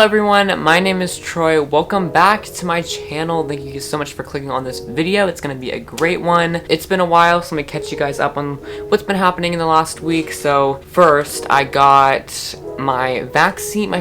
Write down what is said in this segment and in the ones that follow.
everyone, my name is Troy. Welcome back to my channel. Thank you so much for clicking on this video. It's gonna be a great one. It's been a while, so let me catch you guys up on what's been happening in the last week. So first, I got my vaccine, my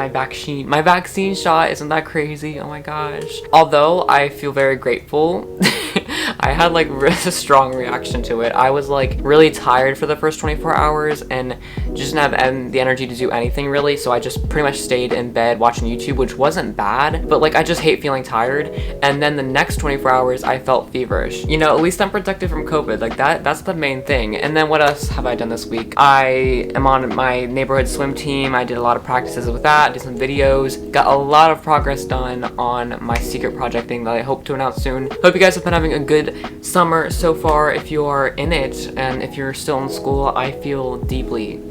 vaccine shot. Isn't that crazy? Oh my gosh. Although I feel very grateful. I had like really strong reaction to it. I was like really tired for the first 24 hours and just didn't have the energy to do anything really, so I just pretty much stayed in bed watching YouTube, which wasn't bad, but like I just hate feeling tired. And then the next 24 hours I felt feverish. You know, at least I'm protected from COVID. Like that's the main thing. And then what else have I done this week? I am on my neighborhood swim team. I did a lot of practices with that, did some videos, got a lot of progress done on my secret project thing that I hope to announce soon. Hope you guys have been having a good summer so far if you are in it, and if you're still in school, I feel deeply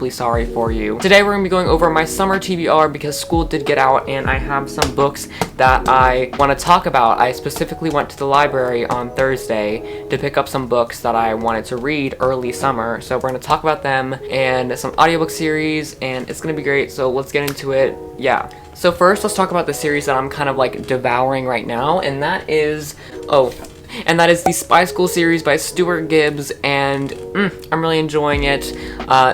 sorry for you. Today we're gonna be going over my summer TBR because school did get out and I have some books that I want to talk about. I specifically went to the library on Thursday to pick up some books that I wanted to read early summer, so we're gonna talk about them and some audiobook series, and it's gonna be great, so let's get into it. Yeah. So first, let's talk about the series that I'm kind of like devouring right now, and that is the Spy School series by Stuart Gibbs, and I'm really enjoying it.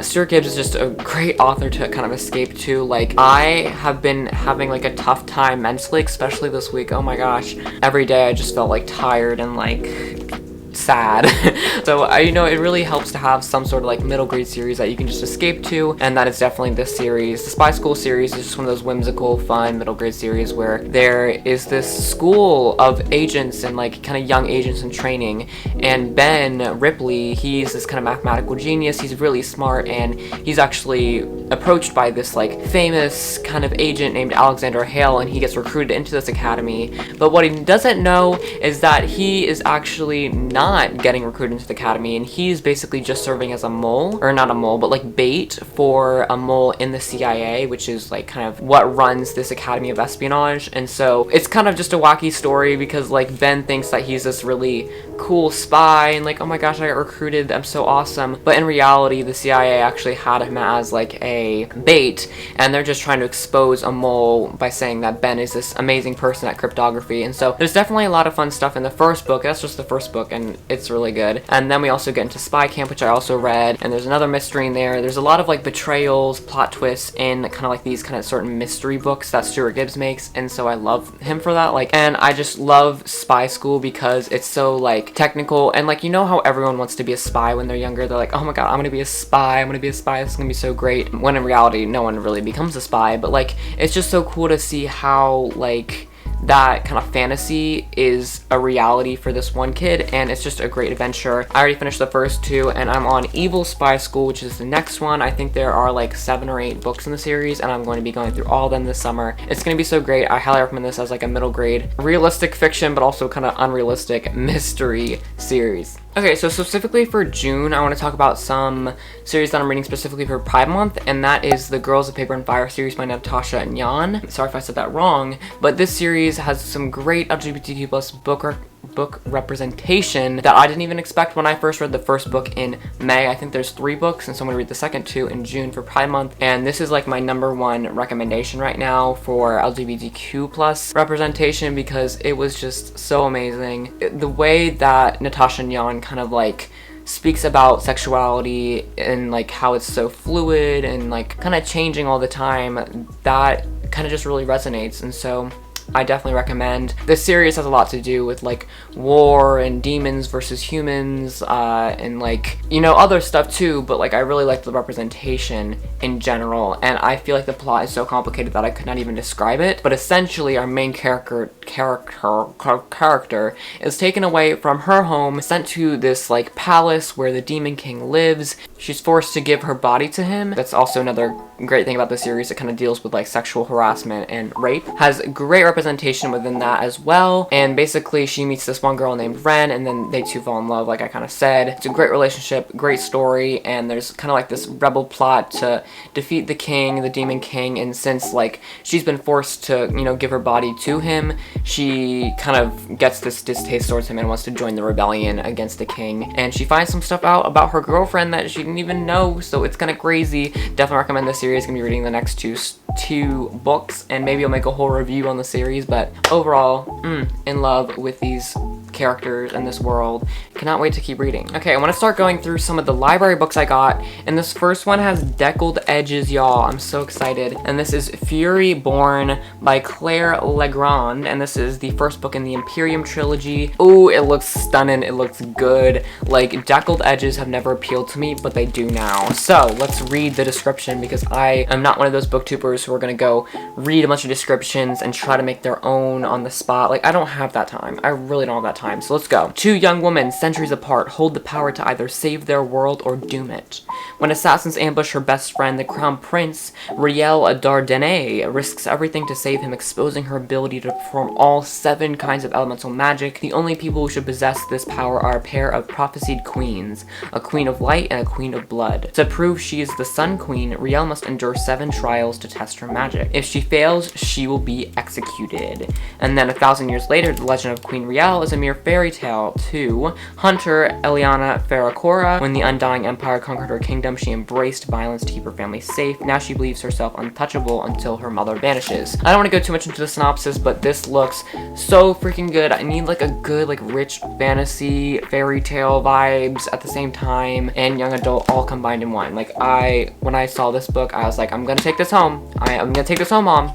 Stuart Gibbs is just a great author to kind of escape to. Like, I have been having like a tough time mentally, especially this week. Oh my gosh. Every day I just felt like tired and like sad. So you know, it really helps to have some sort of like middle grade series that you can just escape to, and that is definitely this series. The Spy School series is just one of those whimsical, fun middle grade series where there is this school of agents and like kind of young agents in training, and Ben Ripley, he's this kind of mathematical genius. He's really smart, and he's actually approached by this like famous kind of agent named Alexander Hale, and he gets recruited into this academy. But what he doesn't know is that he is actually not getting recruited into the academy, and he's basically just serving as a mole, or not a mole, but like bait for a mole in the CIA, which is like kind of what runs this academy of espionage. And so it's kind of just a wacky story because like Ben thinks that he's this really cool spy and like, oh my gosh, I got recruited, I'm so awesome. But in reality, the CIA actually had him as like a bait, and they're just trying to expose a mole by saying that Ben is this amazing person at cryptography. And so there's definitely a lot of fun stuff in the first book. That's just the first book, and it's really good. And then we also get into Spy Camp, which I also read, and there's another mystery in there. There's a lot of like betrayals, plot twists in kind of like these kind of certain mystery books that Stuart Gibbs makes, and so I love him for that. Like, and I just love Spy School because it's so like technical, and like, you know how everyone wants to be a spy when they're younger. They're like, oh my god, I'm gonna be a spy, this is gonna be so great, when in reality no one really becomes a spy. But like, it's just so cool to see how like that kind of fantasy is a reality for this one kid, and it's just a great adventure. I already finished the first two, and I'm on Evil Spy School, which is the next one. I think there are like 7 or 8 books in the series, and I'm going to be going through all of them this summer. It's going to be so great. I highly recommend this as like a middle grade realistic fiction, but also kind of unrealistic mystery series. Okay, so specifically for June, I want to talk about some series that I'm reading specifically for Pride Month, and that is the Girls of Paper and Fire series by Natasha Nyan. Sorry if I said that wrong, but this series has some great LGBTQ plus book representation that I didn't even expect when I first read the first book in May. I think there's 3 books, and so I'm going to read the second 2 in June for Pride Month, and this is like my #1 recommendation right now for LGBTQ plus representation because it was just so amazing. The way that Natasha Nyan kind of like speaks about sexuality and like how it's so fluid and like kind of changing all the time, that kind of just really resonates. And so I definitely recommend. This series has a lot to do with like war and demons versus humans, and like, you know, other stuff too, but like I really like the representation in general, and I feel like the plot is so complicated that I could not even describe it. But essentially our main character is taken away from her home, sent to this like palace where the Demon King lives. She's forced to give her body to him. That's also another great thing about the series. It kind of deals with like sexual harassment and rape. Has great representation within that as well. And basically she meets this one girl named Ren, and then they two fall in love, like I kind of said. It's a great relationship, great story, and there's kind of like this rebel plot to defeat the king, the Demon King, and since like she's been forced to, you know, give her body to him, she kind of gets this distaste towards him and wants to join the rebellion against the king. And she finds some stuff out about her girlfriend that she didn't even know, so it's kind of crazy. Definitely recommend this series. series. Gonna be reading the next two books, and maybe I'll make a whole review on the series, but overall, in love with these characters and this world. Cannot wait to keep reading. Okay, I want to start going through some of the library books I got, and this first one has deckled edges, y'all. I'm so excited. And this is Fury Born by Claire Legrand, and this is the first book in the Imperium trilogy. Ooh, it looks stunning. It looks good. Like, deckled edges have never appealed to me, but they do now. So let's read the description, because I am not one of those booktubers who are gonna go read a bunch of descriptions and try to make their own on the spot. Like, I don't have that time. I really don't have that time. So let's go. Two young women, centuries apart, hold the power to either save their world or doom it. When assassins ambush her best friend, the crown prince, Riel Dardenne, risks everything to save him, exposing her ability to perform all 7 kinds of elemental magic. The only people who should possess this power are a pair of prophesied queens, a queen of light and a queen of blood. To prove she is the Sun Queen, Riel must endure 7 trials to test her magic. If she fails, she will be executed. And then 1,000 years later, the legend of Queen Riel is a mere fairy tale to Hunter Eliana Farrakora. When the Undying Empire conquered her kingdom, she embraced violence to keep her family safe. Now she believes herself untouchable until her mother vanishes. I don't want to go too much into the synopsis, but this looks so freaking good. I need like a good, like rich fantasy, fairy tale vibes at the same time, and young adult all combined in one. Like, when I saw this book, I was like, I'm gonna take this home. I'm gonna take this home, Mom.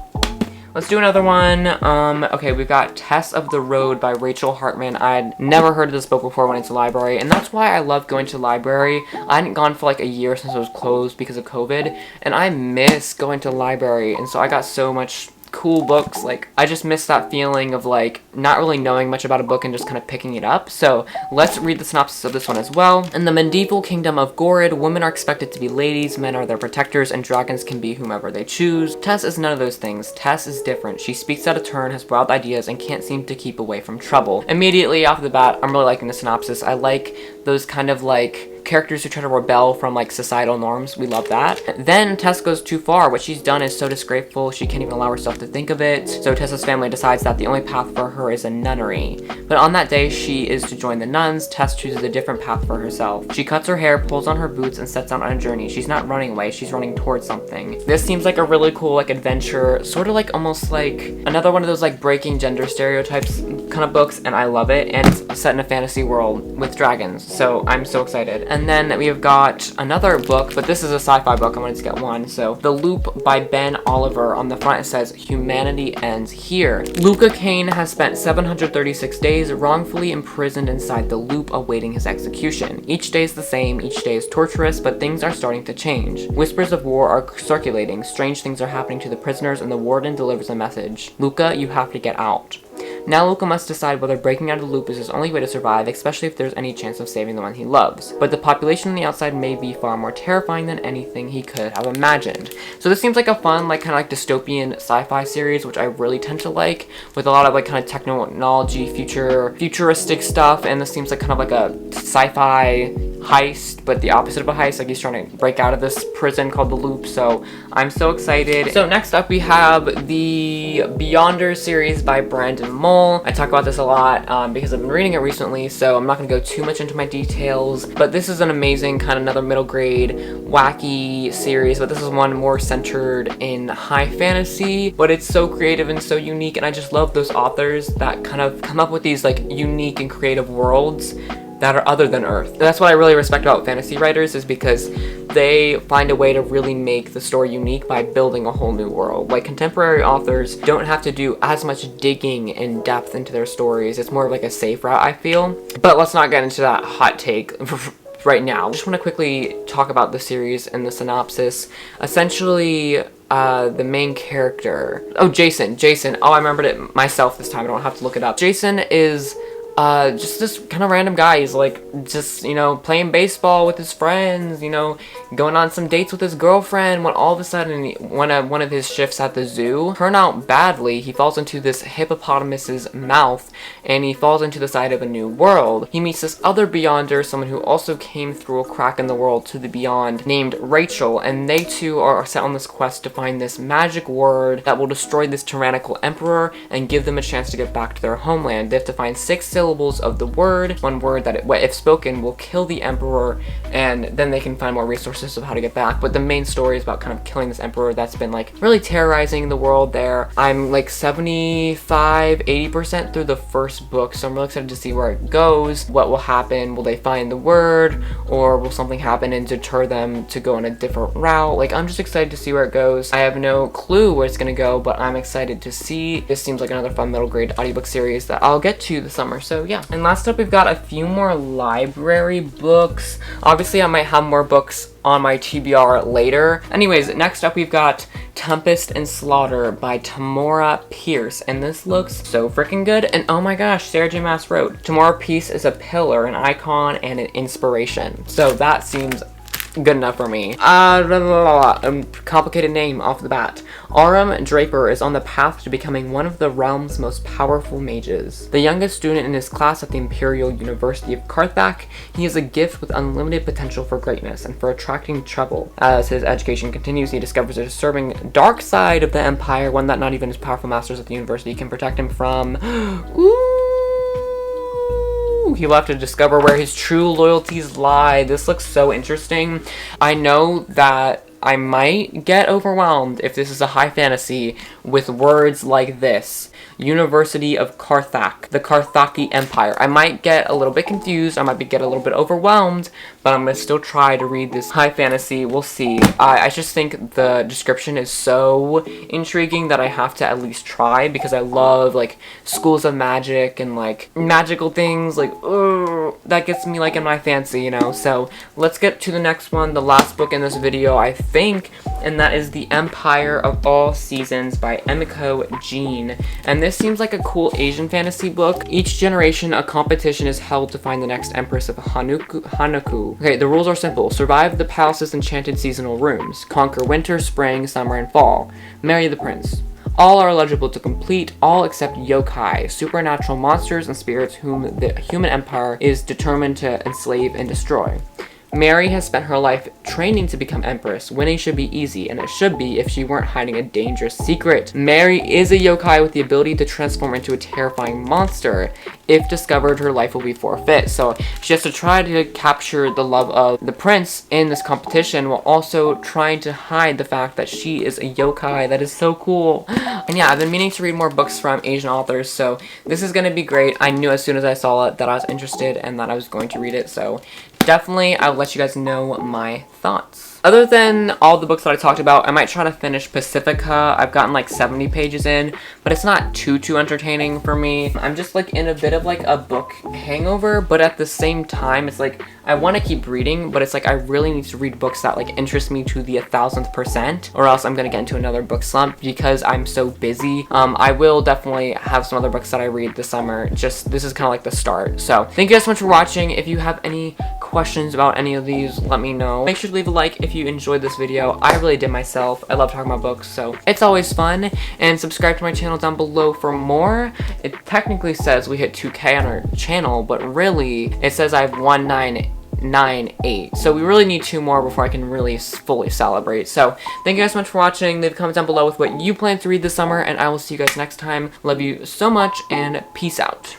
Let's do another one. Okay, we've got Tess of the Road by Rachel Hartman. I'd never heard of this book before when it's a library, and that's why I love going to the library. I hadn't gone for like a year since it was closed because of COVID, and I miss going to the library, and so I got so much cool books. Like, I just miss that feeling of like not really knowing much about a book and just kind of picking it up. So let's read the synopsis of this one as well. In the medieval kingdom of Gorid, women are expected to be ladies, men are their protectors, and dragons can be whomever they choose. Tess is none of those things. Tess is different. She speaks out of turn, has wild ideas, and can't seem to keep away from trouble. Immediately off the bat, I'm really liking the synopsis. I like those kind of like characters who try to rebel from like societal norms. We love that. Then Tess goes too far. What she's done is so disgraceful, she can't even allow herself to think of it. So Tessa's family decides that the only path for her is a nunnery. But on that day she is to join the nuns. Tess chooses a different path for herself. She cuts her hair, pulls on her boots, and sets out on a journey. She's not running away, she's running towards something. This seems like a really cool like adventure, sort of like almost like another one of those like breaking gender stereotypes kind of books, and I love it. And it's set in a fantasy world with dragons, so I'm so excited. And then we have got another book, but this is a sci-fi book. I wanted to get one. So The Loop by Ben Oliver. On the front it says, humanity ends here. Luca Kane has spent 736 days wrongfully imprisoned inside the loop awaiting his execution. Each day is the same, each day is torturous, but things are starting to change. Whispers of war are circulating, strange things are happening to the prisoners, and the warden delivers a message. Luca, you have to get out. Now Luca must decide whether breaking out of the loop is his only way to survive, especially if there's any chance of saving the one he loves. But the population on the outside may be far more terrifying than anything he could have imagined. So this seems like a fun, like kind of like dystopian sci-fi series, which I really tend to like, with a lot of like kind of technology, futuristic stuff, and this seems like kind of like a sci-fi heist, but the opposite of a heist. Like, he's trying to break out of this prison called the Loop, so I'm so excited. So next up we have the Beyonder series by Brandon Mull. I talk about this a lot because I've been reading it recently, so I'm not going to go too much into my details, but this is an amazing kind of another middle grade wacky series, but this is one more centered in high fantasy, but it's so creative and so unique, and I just love those authors that kind of come up with these like unique and creative worlds that are other than Earth. That's what I really respect about fantasy writers, is because they find a way to really make the story unique by building a whole new world. Like, contemporary authors don't have to do as much digging in depth into their stories. It's more of like a safe route, I feel. But let's not get into that hot take right now. I just want to quickly talk about the series and the synopsis. Essentially, the main character, Jason, oh, I remembered it myself this time, I don't have to look it up. Jason is just this kind of random guy. He's like, just, you know, playing baseball with his friends, you know, going on some dates with his girlfriend, when all of a sudden, one of his shifts at the zoo turn out badly. He falls into this hippopotamus's mouth, and he falls into the side of a new world. He meets this other Beyonder, someone who also came through a crack in the world to the beyond, named Rachel, and they two are set on this quest to find this magic word that will destroy this tyrannical emperor and give them a chance to get back to their homeland. They have to find 6 syllables syllables of the word. One word that, if spoken, will kill the emperor, and then they can find more resources of how to get back. But the main story is about kind of killing this emperor that's been like really terrorizing the world there. I'm like 75-80% through the first book, so I'm really excited to see where it goes. What will happen? Will they find the word, or will something happen and deter them to go on a different route? Like, I'm just excited to see where it goes. I have no clue where it's gonna go, but I'm excited to see. This seems like another fun middle grade audiobook series that I'll get to this summer, so yeah. And last up, we've got a few more library books. Obviously, I might have more books on my TBR later. Anyways, next up we've got Tempest and Slaughter by Tamora Pierce, and this looks so freaking good. And oh my gosh, Sarah J. Maas wrote, Tamora Pierce is a pillar, an icon, and an inspiration. So that seems good enough for me. Complicated name off the bat. Aram Draper is on the path to becoming one of the realm's most powerful mages. The youngest student in his class at the Imperial University of Karthak, he is a gift with unlimited potential for greatness and for attracting trouble. As his education continues, he discovers a disturbing dark side of the Empire, one that not even his powerful masters at the university can protect him from. He will have to discover where his true loyalties lie. This looks so interesting. I know that I might get overwhelmed if this is a high fantasy with words like this. University of Karthak, the Karthaki Empire. I might get a little bit confused, I might get a little bit overwhelmed, but I'm gonna still try to read this high fantasy. We'll see. I just think the description is so intriguing that I have to at least try, because I love like schools of magic and like magical things. Like, that gets me like in my fancy, you know. So let's get to the next one, the last book in this video, I think, and that is The Empire of All Seasons by Emiko Jean. And this seems like a cool Asian fantasy book. Each generation, a competition is held to find the next Empress of Hanaku. Okay, the rules are simple. Survive the palace's enchanted seasonal rooms. Conquer winter, spring, summer, and fall. Marry the prince. All are eligible to complete, all except yokai, supernatural monsters and spirits whom the human empire is determined to enslave and destroy. Mary has spent her life training to become empress. Winning should be easy, and it should be if she weren't hiding a dangerous secret. Mary is a yokai with the ability to transform into a terrifying monster. If discovered, her life will be forfeit. So she has to try to capture the love of the prince in this competition, while also trying to hide the fact that she is a yokai. That is so cool. And yeah, I've been meaning to read more books from Asian authors, so this is going to be great. I knew as soon as I saw it that I was interested and that I was going to read it, so definitely I'll let you guys know my thoughts. Other than all the books that I talked about, I might try to finish Pacifica. I've gotten like 70 pages in, but it's not too entertaining for me. I'm just like in a bit of like a book hangover, but at the same time, it's like I want to keep reading, but it's like I really need to read books that like interest me to the 1000%, or else I'm gonna get into another book slump because I'm so busy. I will definitely have some other books that I read this summer. Just this is kind of like the start. So thank you guys so much for watching. If you have any questions about any of these, let me know. Make sure to leave a like if you enjoyed this video. I really did myself. I love talking about books, so it's always fun. And subscribe to my channel down below for more. It technically says we hit 2K on our channel, but really it says I have 1998. So we really need 2 more before I can really fully celebrate. So thank you guys so much for watching. Leave a comment down below with what you plan to read this summer, and I will see you guys next time. Love you so much, and peace out.